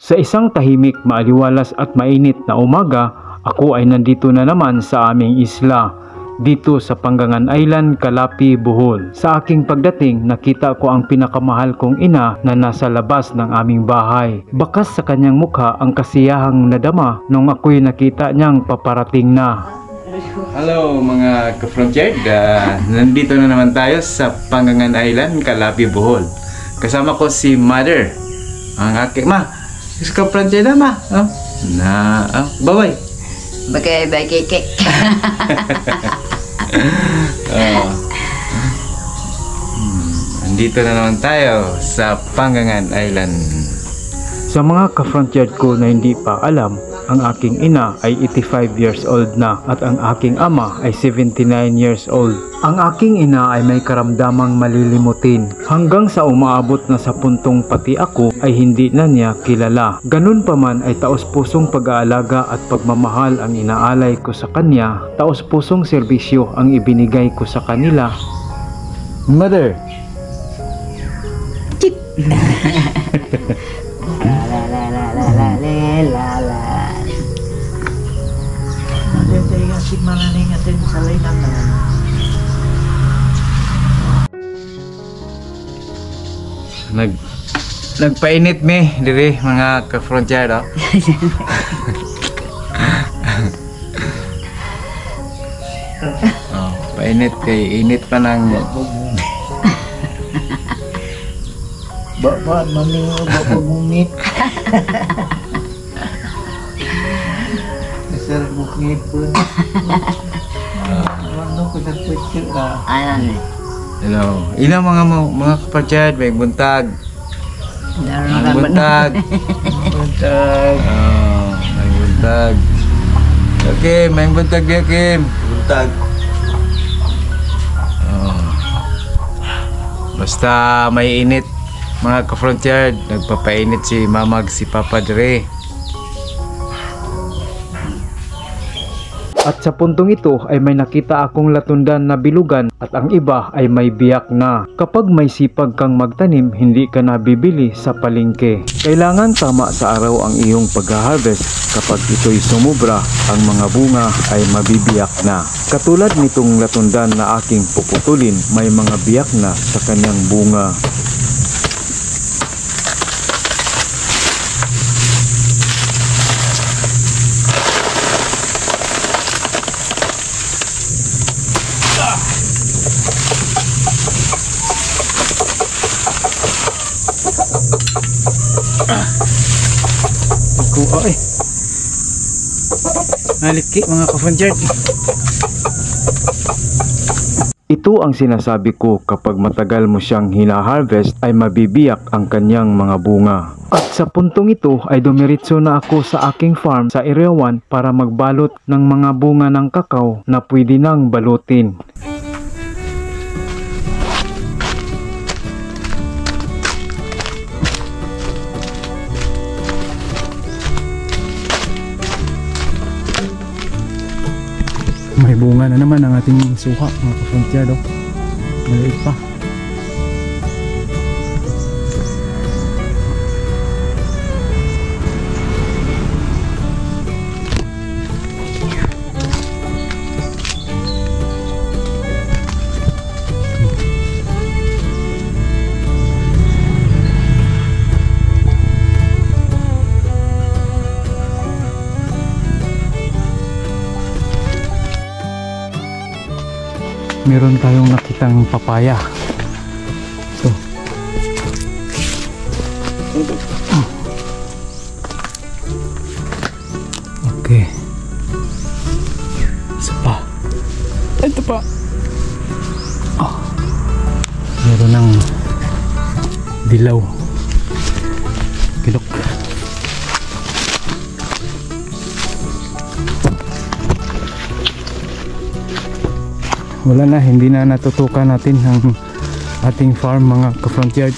Sa isang tahimik, maaliwalas at mainit na umaga, ako ay nandito na naman sa aming isla, dito sa Panggangan Island, Calapi, Bohol. Sa aking pagdating, nakita ko ang pinakamahal kong ina na nasa labas ng aming bahay. Bakas sa kanyang mukha ang kasiyahang nadama nung ako'y nakita niyang paparating na. Hello mga ka-frontier, nandito na naman tayo sa Panggangan Island, Calapi, Bohol. Kasama ko si Mother, ang aking ka-frontier na baway. Bagay keke. Nandito na naman tayo sa Panggangan Island. Sa mga ka-frontier ko na hindi pa alam, ang aking ina ay 85 years old na at ang aking ama ay 79 years old. Ang aking ina ay may karamdamang malilimutin hanggang sa umaabot na sa puntong pati ako ay hindi na niya kilala. Ganun pa man ay taos-pusong pag-aalaga at pagmamahal ang inaalay ko sa kanya, taos-pusong serbisyo ang ibinigay ko sa kanila. Mother! Chip! Nagpainit mi diri mga ka-frontier do. Painit kay init pa ng Bapak mami bapak bungit. Dasar bungit pun. Ano ko sa picture na. Ano ni? hello. Ilang mga kapatid, may buntag. May buntag. Buntag. May buntag. Okay, may buntag ya Kim. Buntag. Basta may init mga ka-frontier, nagpapainit si mamag si Papa Dre. At sa puntong ito ay may nakita akong latundan na bilugan at ang iba ay may biyak na. Kapag may sipag kang magtanim, hindi ka nabibili sa palengke. Kailangan tama sa araw ang iyong pag-harvest. Kapag ito'y sumubra, ang mga bunga ay mabibiyak na. Katulad nitong latundan na aking puputulin, may mga biyak na sa kanyang bunga. Naliki mga ka-frontier. Ito ang sinasabi ko, kapag matagal mo siyang hina-harvest ay mabibiyak ang kanyang mga bunga. At sa puntong ito ay dumiritso na ako sa aking farm sa Area 1 para magbalot ng mga bunga ng kakao na pwede nang balutin. May bunga na naman ang ating suha mga ka-frontier do. Maliit pa. Meron tayong nakitang papaya. So, okay. Isa pa. Ito pa. Meron ng dilaw. Kilok. Wala na, hindi na natutukan natin ang ating farm mga ka-frontier.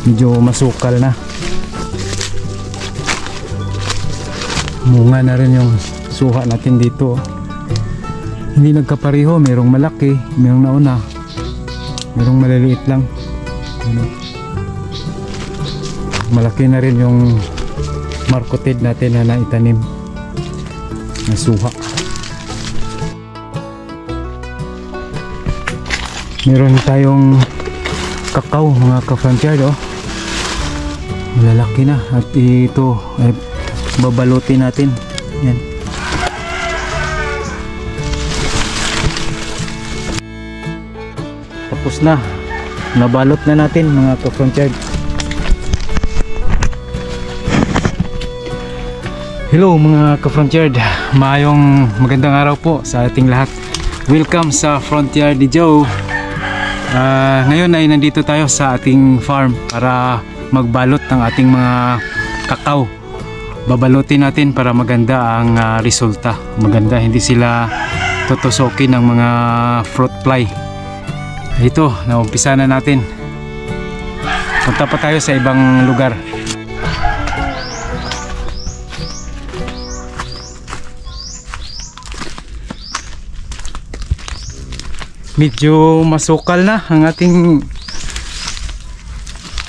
Medyo masukal na. Munga na rin yung suha natin dito. Hindi nagkapareho, merong malaki, merong nauna, merong maliliit lang. Malaki na rin yung marketed natin na naitanim na suha. Meron tayong kakao mga ka-frontier, oh. Malalaki na at ito ay babalutin natin. Yan. Tapos na. Nabalot na natin mga ka-frontier. Hello mga ka-frontier. Maayong magandang araw po sa ating lahat. Welcome sa Frontier de Joe. Ngayon ay nandito tayo sa ating farm para magbalot ng ating mga kakao. Babalutin natin para maganda ang resulta. Maganda, hindi sila tutusokin ng mga fruit fly. Ito, naumpisa na natin. Punta pa tayo sa ibang lugar. Medyo masukal na ang ating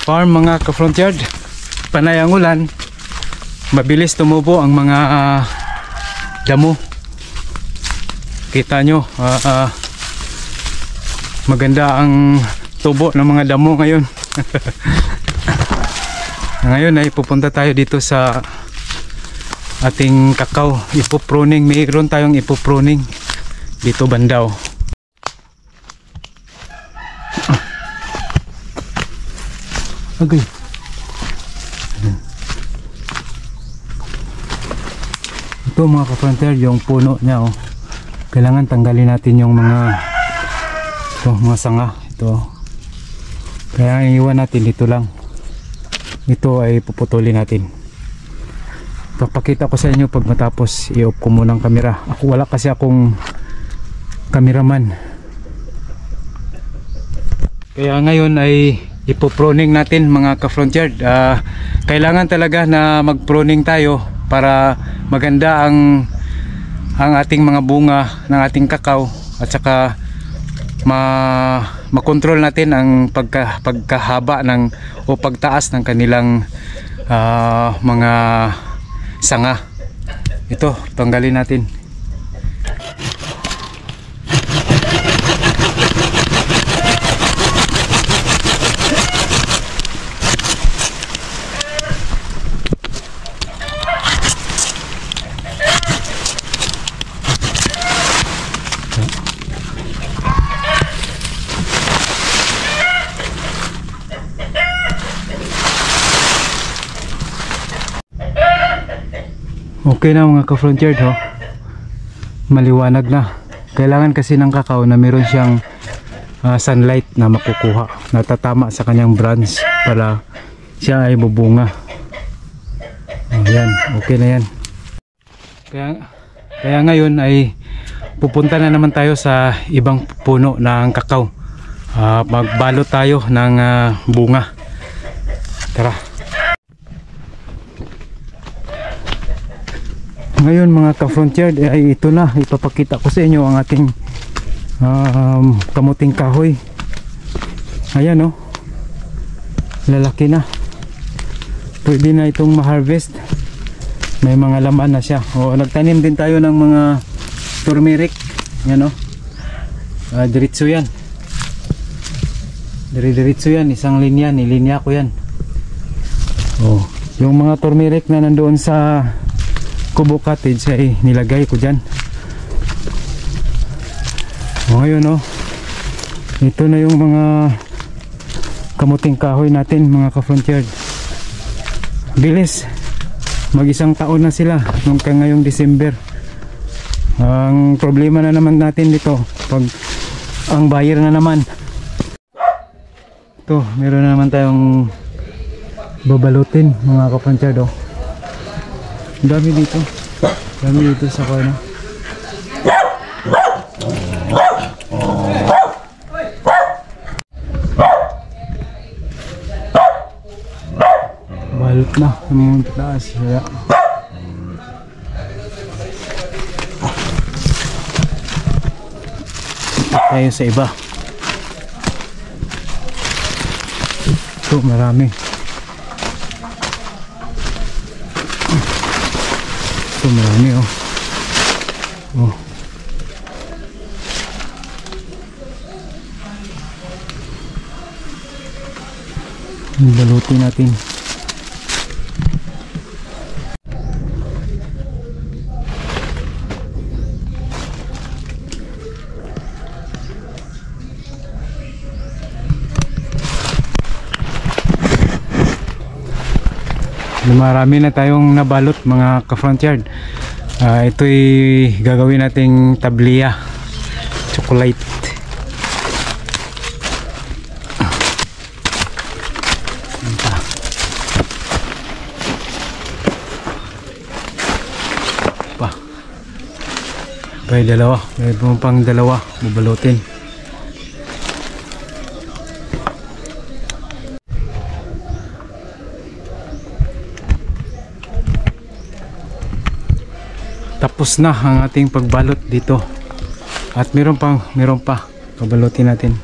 farm mga ka-frontier. Panay ang ulan, mabilis tumubo ang mga damo. Kita nyo, maganda ang tubo ng mga damo ngayon. Ngayon ay pupunta tayo dito sa ating kakao. Ipopruning, mayroon tayong ipopruning dito bandaw. Okay. Ito mga ka-frontier, yung puno niya, oh. Kailangan tanggalin natin yung mga mga sanga ito. Kaya iwan natin dito lang. Ito ay puputulin natin. Papakita ko sa inyo pag matapos. I-off ko muna ang camera. Wala kasi akong cameraman. Kaya ngayon ay ipo-pruning natin mga ka-frontier. Kailangan talaga na mag-pruning tayo para maganda ang ating mga bunga ng ating kakao at saka makontrol natin ang pagkahaba ng o pagtaas ng kanilang mga sanga. Ito, tanggalin natin. Okay na mga ka-frontier, ho. Maliwanag na. Kailangan kasi ng kakao na meron siyang sunlight na makukuha, natatama sa kanyang branch para siya ay bubunga. Ayan, okay na yan. Kaya ngayon ay pupunta na naman tayo sa ibang puno ng kakao. Magbalot tayo ng bunga. Tara. Ngayon mga ka-frontier ay ito na, ipapakita ko sa inyo ang ating kamuting kahoy. Ayan, oh, lalaki na, pwede na itong ma-harvest. May mga laman na siya. Nagtanim din tayo ng mga turmeric. Yan, oh, diretso yan, diretso yan, isang linya, nilinya ko yan. Yung mga turmeric na nandoon sa Kubo Cottage ay nilagay ko dyan. Ngayon, oh, ito na yung mga kamuting kahoy natin mga ka-frontier. Bilis, mag-isang taon na sila nung ngayong December. Ang problema na naman natin dito pag ang buyer na naman. Ito, meron na naman tayong babalutin mga ka-frontier, oh. Dami dito sa corner. Balot na yung taas. Kaya tayo sa iba. Ito marami. Ito marami oh. Oh. Balutin natin. Marami na tayong nabalot mga ka-front yard. Ito'y gagawin nating tabliya chocolate. May dalawa, may pang dalawa babalutin. Tapos na ang ating pagbalot dito. At meron pa babalutin natin.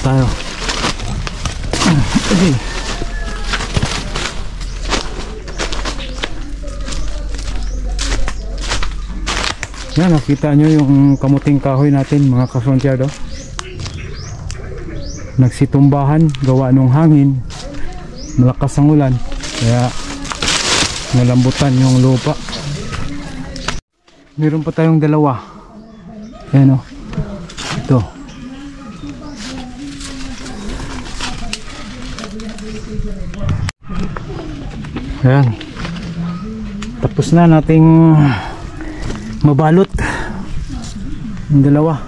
Tayo. Okay. Yan, nakita nyo yung kamuting kahoy natin mga ka-front yard oh. Nagsitumbahan gawa nung hangin, malakas ang ulan kaya nalambutan yung lupa. Meron pa tayong dalawa. Yan oh. Ito. Ayan. Tapos na nating mabalot yung dalawa.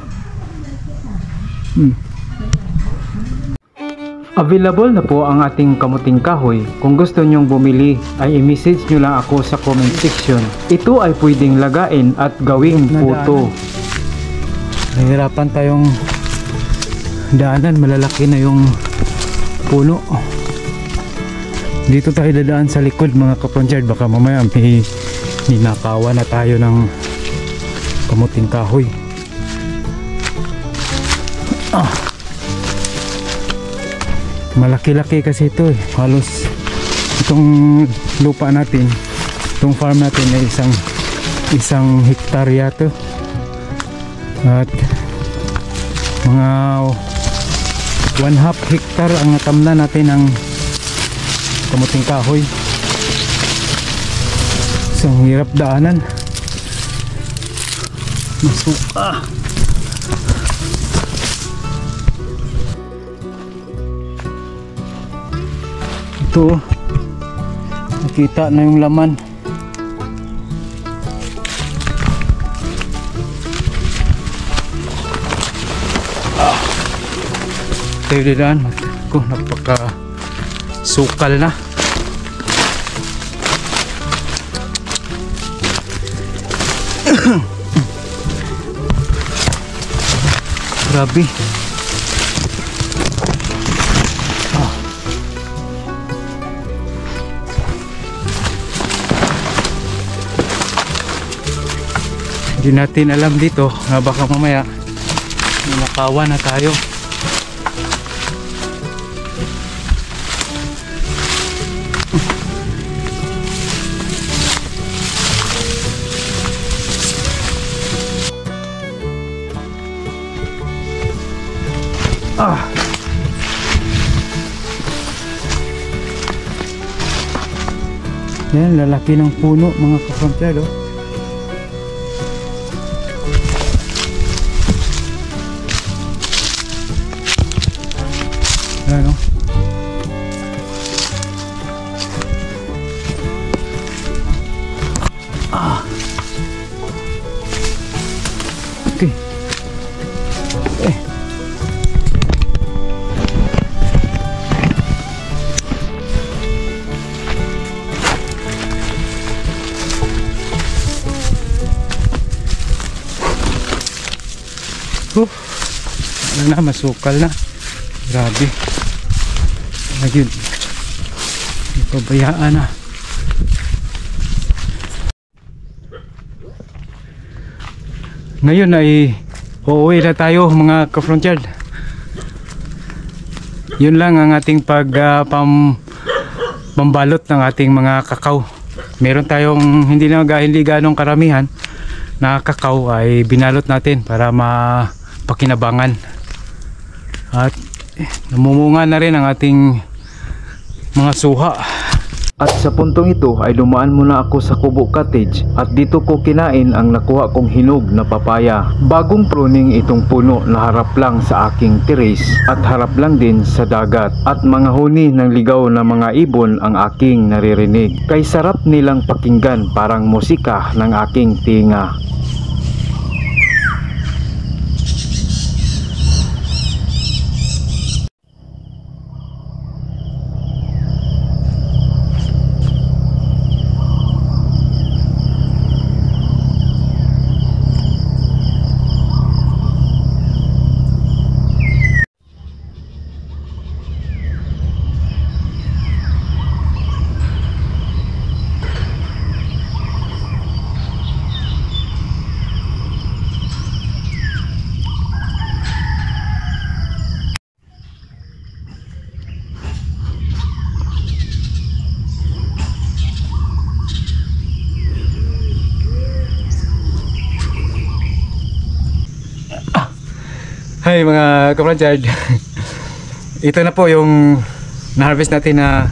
Available na po ang ating kamuting kahoy. Kung gusto nyong bumili ay i-message nyo lang ako sa comment section. Ito ay pwedeng lagain at gawing puto. Nahirapan tayong daanan, malalaki na yung puno. Dito tayo dadaan sa likod mga ka-front yard, baka mamaya may ninakawa na tayo ng kamuting kahoy. Malaki-laki kasi ito eh. Halos itong lupa natin, itong farm natin ay isang hektarya to. At mga 1/2 hektar ang natamnan natin ng kamuting kahoy. So ang hirap daanan, masuka. Ito nakita na yung laman. Tayo daan ko, napaka sukal na. Grabe. Hindi natin alam dito na baka mamaya makawa na tayo. Yan, lalaki ng puno mga ka-front yard oh. Yan oh. Okay. Ano na, masukal na. Grabe. Ayun. Ipabayaan na. Ngayon ay uuwi na tayo mga ka-frontier. Yun lang ang ating pambalot ng ating mga kakao. Meron tayong hindi ganong karamihan na kakao ay binalot natin para mapakinabangan. At namumunga na rin ang ating mga suha. At sa puntong ito ay dumaan muna ako sa Kubo Cottage at dito ko kinain ang nakuha kong hinog na papaya. Bagong pruning itong puno na harap lang sa aking terrace at harap lang din sa dagat. At mga huni ng ligaw na mga ibon ang aking naririnig. Kay sarap nilang pakinggan, parang musika ng aking tinga. Hi mga ka-frontier. Ito na po yung na-harvest natin na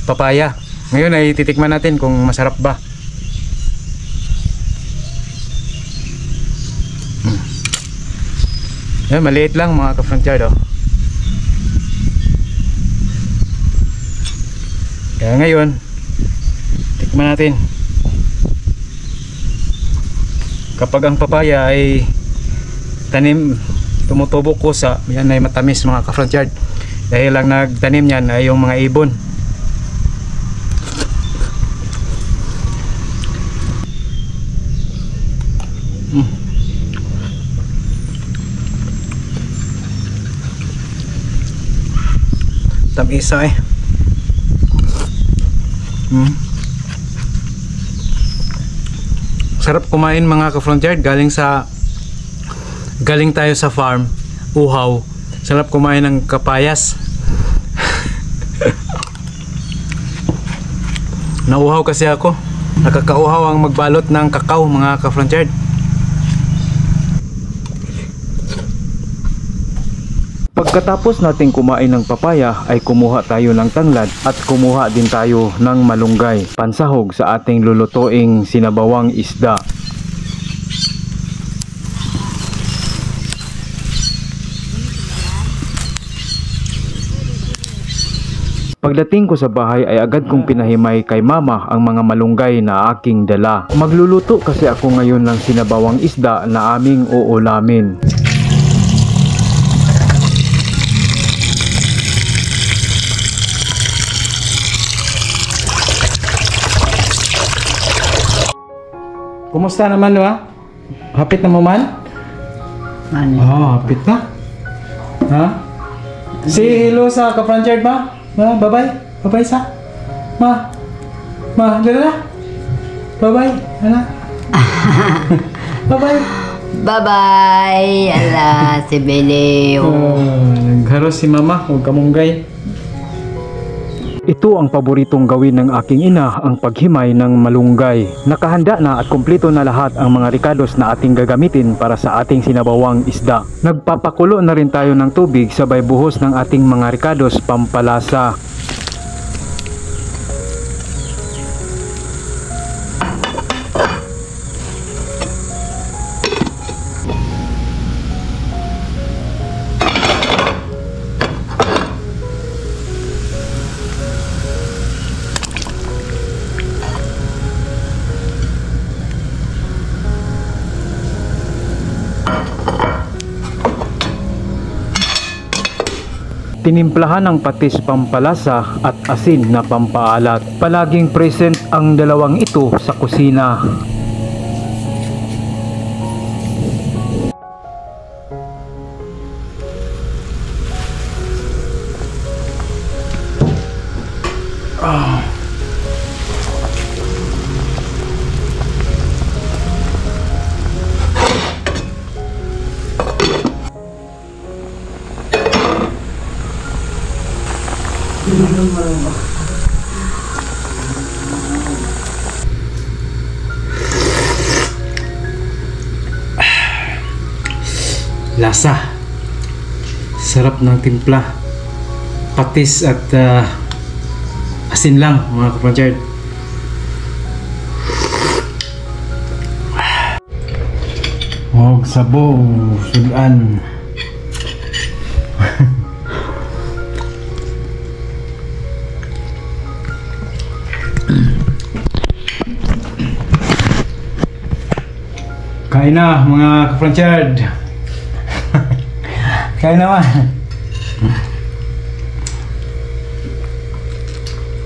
papaya. Ngayon ay titikman natin kung masarap ba. Yan, maliit lang mga ka-frontier do. Kaya ngayon tikman natin. Kapag ang papaya ay tanim, tumutubo kusa, yan ay matamis mga ka-frontier. Dahil lang nagtanim yan ay yung mga ibon. Tamisa eh. Sarap kumain mga ka-frontier. Galing tayo sa farm, uhaw. Sarap kumain ng kapayas. Nauhaw kasi ako. Nakakauhaw ang magbalot ng kakao mga ka-frontier. Pagkatapos nating kumain ng papaya ay kumuha tayo ng tanglad at kumuha din tayo ng malunggay, pansahog sa ating lulutuing sinabawang isda. Pagdating ko sa bahay ay agad kong pinahimay kay mama ang mga malunggay na aking dala. Magluluto kasi ako ngayon ng sinabawang isda na aming uulamin. Kumusta naman ba? Hapit na mo man? Ano? Hapit na. Ha? Say hello sa ka-frontier ba? Ma, bye-bye. Bye-bye sa. Ma, dala. Bye-bye. Ana. Bye-bye. Bye-bye! Ala, si Belew. Nagharos si mama. Huwag kamunggay. Ito ang paboritong gawin ng aking ina, ang paghimay ng malunggay. Nakahanda na at kumpleto na lahat ang mga ricados na ating gagamitin para sa ating sinabawang isda. Nagpapakulo na rin tayo ng tubig sabay buhos ng ating mga ricados pampalasa. Tinimplahan ng patis pampalasa at asin na pampaalat. Palaging present ang dalawang ito sa kusina. Lasa. Sarap ng timpla. Patis at asin lang mga kapatid. Oh, sabo, sudan. Kain na mga kapatid. Kain naman.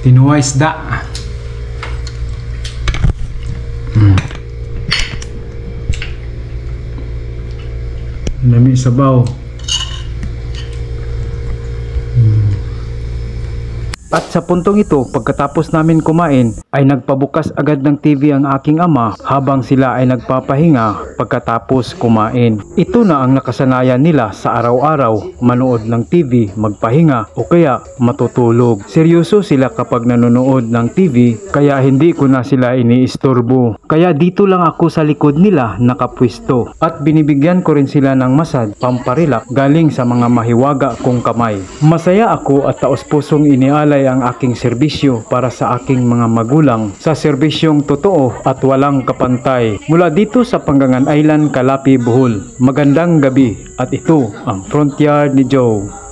Tinuwa isda. Lami sabaw. At sa puntong ito, pagkatapos namin kumain, ay nagpabukas agad ng TV ang aking ama habang sila ay nagpapahinga pagkatapos kumain. Ito na ang nakasanayan nila sa araw-araw, manood ng TV, magpahinga o kaya matutulog. Seryoso sila kapag nanonood ng TV, kaya hindi ko na sila iniistorbo. Kaya dito lang ako sa likod nila nakapwisto at binibigyan ko rin sila ng masad, pamparilak galing sa mga mahiwaga kong kamay. Masaya ako at taos-pusong inialay ang aking serbisyo para sa aking mga magulang sa serbisyong totoo at walang kapantay. Mula dito sa Panggangan Island, Calapi, Bohol. Magandang gabi at ito ang Front Yard ni Joe.